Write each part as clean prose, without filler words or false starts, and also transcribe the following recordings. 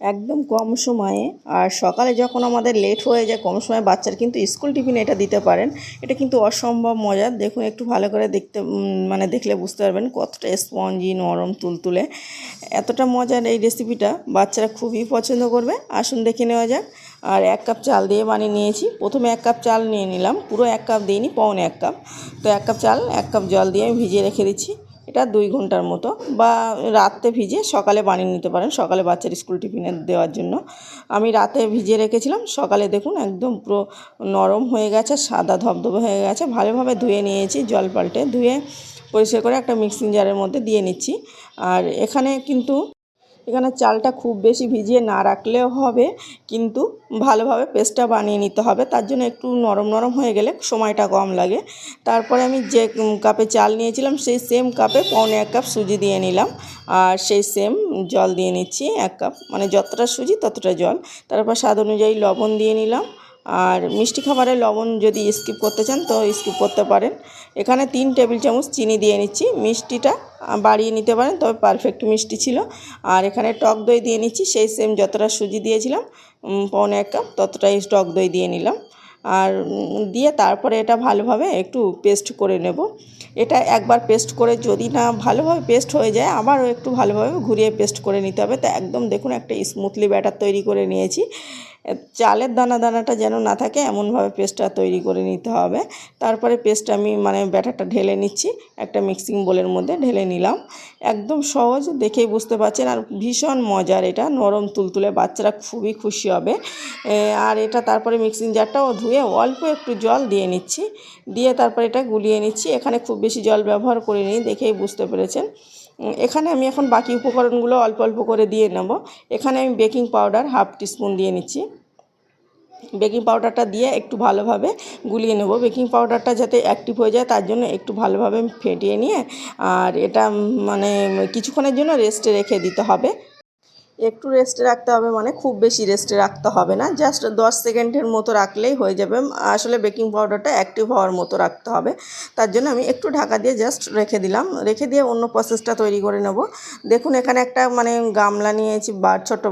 একদম কম সময়ে আর সকালে যখন আমাদের লেট হয়ে যায় কম সময়ে বাচ্চারা কিন্তু স্কুল টিফিনে এটা দিতে পারেন। এটা কিন্তু অসম্ভব মজার। দেখুন একটু ভালো করে দেখতে মানে দেখলে বুঝতে পারবেন কতটা স্পঞ্জি নরম তুলতুলে। এতটা মজার এই রেসিপিটা বাচ্চারা খুবই পছন্দ করবে। আসুন দেখে নেওয়া যাক। আর 1 কাপ চাল দিয়ে বানিয়ে নিয়েছি। প্রথমে 1 কাপ চাল নিয়ে নিলাম, পুরো 1 কাপ দিইনি, পৌনে 1 কাপ। তো 1 কাপ চাল 1 কাপ জল দিয়ে আমি ভিজিয়ে রেখে দিচ্ছি। এটা 2 ঘন্টার মতো, বা রাতে ভিজে সকালে বানিয়ে নিতে পারেন সকালে বাচ্চার স্কুল টিফিনে দেওয়ার জন্য। আমি রাতে ভিজিয়ে রেখেছিলাম, সকালে দেখুন একদম পুরো নরম হয়ে গেছে, সাদা ধবধবে হয়ে গেছে। ভালোভাবে ধুয়ে নিয়েছি, জল পাল্টে ধুয়ে পরিষ্কার করে একটা মিক্সিং জারের মধ্যে দিয়ে নিচ্ছি। আর এখানে চালটা খুব বেশি ভিজিয়ে না রাখলেও হবে, কিন্তু ভালোভাবে পেস্টটা বানিয়ে নিতে হবে। তার জন্য একটু নরম নরম হয়ে গেলে সময়টা কম লাগে। তারপরে আমি যে কাপে চাল নিয়েছিলাম সেই সেম কাপে পৌনে 1 কাপ সুজি দিয়ে নিলাম, আর সেই সেম জল দিয়ে নিচ্ছি 1 কাপ, মানে যতটা সুজি ততটা জল। তারপর স্বাদ অনুযায়ী লবণ দিয়ে নিলাম। আর মিষ্টি খাবারে লবণ যদি স্কিপ করতে চান তো স্কিপ করতে পারেন। এখানে 3 টেবিল চামচ চিনি দিয়ে নিচ্ছি। মিষ্টিটা বাড়িয়ে নিতে পারেন, তবে পারফেক্ট মিষ্টি ছিল। আর এখানে টক দই দিয়ে নিচ্ছি, সেই সেম যতটা সুজি দিয়েছিলাম পৌনে 1 কাপ ততটাই টক দই দিয়ে নিলাম। আর দিয়ে তারপরে এটা ভালোভাবে একটু পেস্ট করে নেব। এটা একবার পেস্ট করে যদি না ভালোভাবে পেস্ট হয়ে যায় আবারও একটু ভালোভাবে ঘুরিয়ে পেস্ট করে নিতে হবে। তো একদম দেখুন একটা স্মুথলি ব্যাটার তৈরি করে নিয়েছি। চালের দানাটা যেন না থাকে এমনভাবে পেস্টটা তৈরি করে নিতে হবে। তারপরে পেস্ট আমি ব্যাটারটা ঢেলে নিচ্ছি, একটা মিক্সিং বোলের মধ্যে ঢেলে নিলাম। একদম সহজ, দেখেই বুঝতে পারছেন, আর ভীষণ মজার। এটা নরম তুলতুলে, বাচ্চারা খুবই খুশি হবে। আর এটা তারপরে মিক্সিং জারটাও ধুয়ে অল্প একটু জল দিয়ে নিচ্ছি, দিয়ে তারপরে এটা গুলিয়ে নিচ্ছি। এখানে খুব বেশি জল ব্যবহার করিনি, দেখেই বুঝতে পেরেছেন। এখানে আমি এখন বাকি উপকরণগুলো অল্প অল্প করে দিয়ে নেব। এখানে আমি বেকিং পাউডার 1/2 টিস্পুন দিয়ে নিচ্ছি। বেকিং পাউডারটা দিয়ে একটু ভালোভাবে গুলিয়ে নেব। বেকিং পাউডারটা যাতে অ্যাক্টিভ হয়ে যায় তার জন্য একটু ভালোভাবে ফেটিয়ে নিয়ে আর এটা কিছুক্ষণের জন্য রেস্টে রেখে দিতে হবে। একটু রেস্টে রাখতে হবে, মানে খুব বেশি রেস্টে রাখতে হবে না, জাস্ট 10 সেকেন্ডের মতো রাখলেই হয়ে যাবে। আসলে বেকিং পাউডারটা অ্যাক্টিভ হওয়ার মতো রাখতে হবে। তার জন্য আমি একটু ঢাকা দিয়ে জাস্ট রেখে দিলাম। রেখে দিয়ে অন্য প্রসেসটা তৈরি করে নেব। দেখুন এখানে একটা গামলা নিয়েছি বা ছোট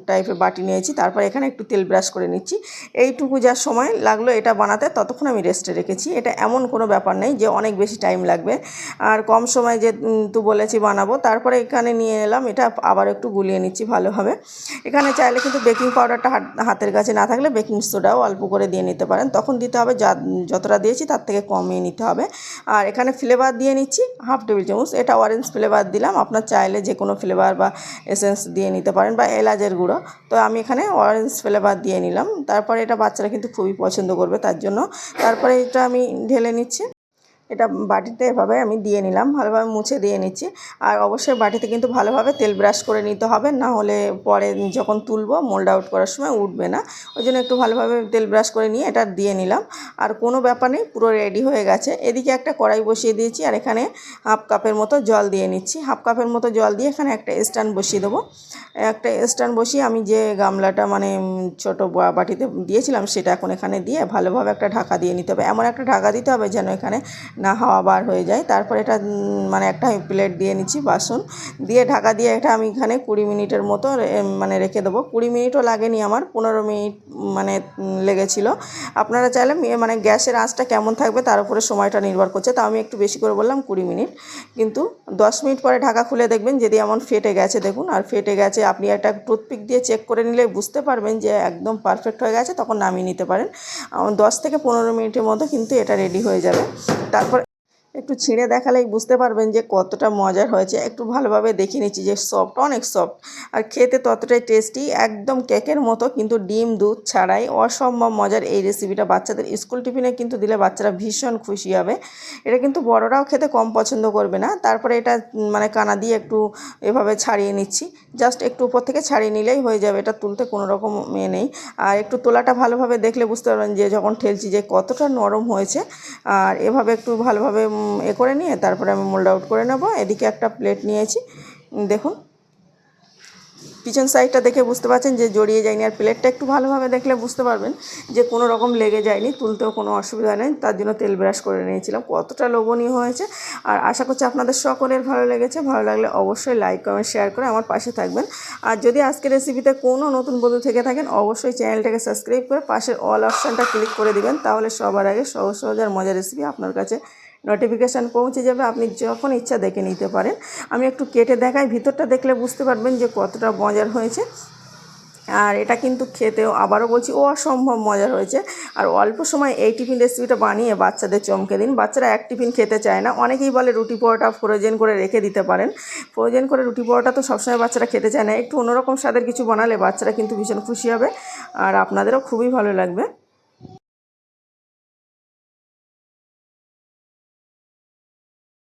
টাইপের বাটি নিয়েছি। তারপর এখানে একটু তেল ব্রাশ করে নিচ্ছি। এইটুকু যা সময় লাগলো এটা বানাতে ততক্ষণ আমি রেস্টে রেখেছি। এটা এমন কোনো ব্যাপার নেই যে অনেক বেশি টাইম লাগবে, আর কম সময় যেহেতু বলেছি বানাবো। তারপরে এখানে নিয়ে এলাম, এটা আবার একটু গুলিয়ে নিচ্ছি ভালোভাবে। এখানে চাইলে কিন্তু বেকিং পাউডারটা হাতের কাছে না থাকলে বেকিং সোডাও অল্প করে দিয়ে নিতে পারেন, তখন দিতে হবে যতটা দিয়েছি তার থেকে কমিয়ে নিতে হবে। আর এখানে ফ্লেভার দিয়ে নিচ্ছি 1/2 টেবিল চামচ, এটা অরেঞ্জ ফ্লেভার দিলাম। আপনার চাইলে যে কোনো ফ্লেভার বা এসেন্স দিয়ে নিতে পারেন, বা এলাচের গুঁড়ো। তো আমি এখানে অরেঞ্জ ফ্লেভার দিয়ে নিলাম। তারপরে এটা বাচ্চারা কিন্তু খুবই পছন্দ করবে, তার জন্য তারপরে এটা আমি ঢেলে নিচ্ছি। এটা বাটিতে এভাবে আমি দিয়ে নিলাম, ভালোভাবে মুছে দিয়ে নিচ্ছি। আর অবশ্যই বাটিতে কিন্তু ভালোভাবে তেল ব্রাশ করে নিতে হবে, না হলে পরে যখন তুলবো মোল্ড আউট করার সময় উঠবে না। ওই জন্য একটু ভালোভাবে তেল ব্রাশ করে নিয়ে এটা দিয়ে নিলাম। আর কোনো ব্যাপার নেই, পুরো রেডি হয়ে গেছে। এদিকে একটা কড়াই বসিয়ে দিয়েছি, আর এখানে 1/2 কাপের মতো জল দিয়ে নিচ্ছি। 1/2 কাপের মতো জল দিয়ে এখানে একটা স্ট্যান্ড বসিয়ে দেবো। একটা স্ট্যান্ড বসিয়ে আমি যে গামলাটা ছোটো বাটিতে দিয়েছিলাম সেটা এখন এখানে দিয়ে ভালোভাবে একটা ঢাকা দিয়ে নিতে হবে। এমন একটা ঢাকা দিতে হবে যেন এখানে না হাওয়া বার হয়ে যায়। তারপর এটা একটা প্লেট দিয়ে নিচ্ছি, বাসন দিয়ে ঢাকা দিয়ে এটা আমি এখানে 20 মিনিটের মতো রেখে দেবো। 20 মিনিটও লাগেনি আমার, 15 মিনিট লেগেছিল। আপনারা চাইলে গ্যাসের আঁচটা কেমন থাকবে তার উপরে সময়টা নির্ভর করছে, তা আমি একটু বেশি করে বললাম 20 মিনিট। কিন্তু 10 মিনিট পরে ঢাকা খুলে দেখবেন যদি এমন ফেটে গেছে, দেখুন আর ফেটে গেছে, আপনি একটা টুথপিক দিয়ে চেক করে নিলে বুঝতে পারবেন যে একদম পারফেক্ট হয়ে গেছে, তখন নামিয়ে নিতে পারেন। 10 থেকে 15 মিনিটের মধ্যে কিন্তু এটা রেডি হয়ে যাবে। তারপর একটু ছিঁড়ে দেখালেই বুঝতে পারবেন যে কতটা মজার হয়েছে। একটু ভালোভাবে দেখে নিচ্ছি যে সফট, অনেক সফট, আর খেতে ততটাই টেস্টি, একদম কেকের মতো, কিন্তু ডিম দুধ ছাড়াই। অসম্ভব মজার এই রেসিপিটা বাচ্চাদের স্কুল টিফিনে কিন্তু দিলে বাচ্চারা ভীষণ খুশি হবে। এটা কিন্তু বড়রাও খেতে কম পছন্দ করবে না। তারপরে এটা কানা দিয়ে একটু এভাবে ছাড়িয়ে নিচ্ছি, জাস্ট একটু উপর থেকে ছাড়িয়ে নিলেই হয়ে যাবে। এটা তুলতে কোনো রকম নেই। আর একটু তোলাটা ভালোভাবে দেখলে বুঝতে পারবেন যে যখন ঠেলছি যে কতটা নরম হয়েছে। আর এভাবে একটু ভালোভাবে করে নিয়ে তারপরে আমি মোল্ড আউট করে নেব। এদিকে একটা প্লেট নিয়েছি, দেখুন পিছন সাইডটা দেখে বুঝতে পারছেন যে জড়িয়ে যায়নি। আর প্লেটটা একটু ভালোভাবে দেখলে বুঝতে পারবেন যে কোনো রকম লেগে যায়নি, তুলতেও কোনো অসুবিধা নেই। তার জন্য তেল ব্রাশ করে নিয়েছিলাম। কতটা লোভনীয় হয়েছে, আর আশা করছি আপনাদের সকলের ভালো লেগেছে। ভালো লাগলে অবশ্যই লাইক কমেন্ট শেয়ার করে আমার পাশে থাকবেন। আর যদি আজকের রেসিপিতে কোনো নতুন বন্ধু থেকে থাকেন, অবশ্যই চ্যানেলটাকে সাবস্ক্রাইব করে পাশের অল অপশানটা ক্লিক করে দিবেন। তাহলে সবার আগে সহজ সহজ আর মজার রেসিপি আপনার কাছে নোটিফিকেশান পৌঁছে যাবে, আপনি যখন ইচ্ছা দেখে নিতে পারেন। আমি একটু কেটে দেখাই, ভিতরটা দেখলে বুঝতে পারবেন যে কতটা মজার হয়েছে। আর এটা কিন্তু খেতেও আবারও বলছি অসম্ভব মজার হয়েছে। আর অল্প সময় এই টিফিন রেসিপিটা বানিয়ে বাচ্চাদের চমকে দিন। বাচ্চারা এক টিফিন খেতে চায় না। অনেকেই বলে রুটি পরোটা ফ্রোজেন করে রেখে দিতে পারেন। ফ্রোজেন করে রুটি পরোটা তো সবসময় বাচ্চারা খেতে চায় না। একটু অন্যরকম স্বাদের কিছু বানালে বাচ্চারা কিন্তু ভীষণ খুশি হবে, আর আপনাদেরও খুবই ভালো লাগবে।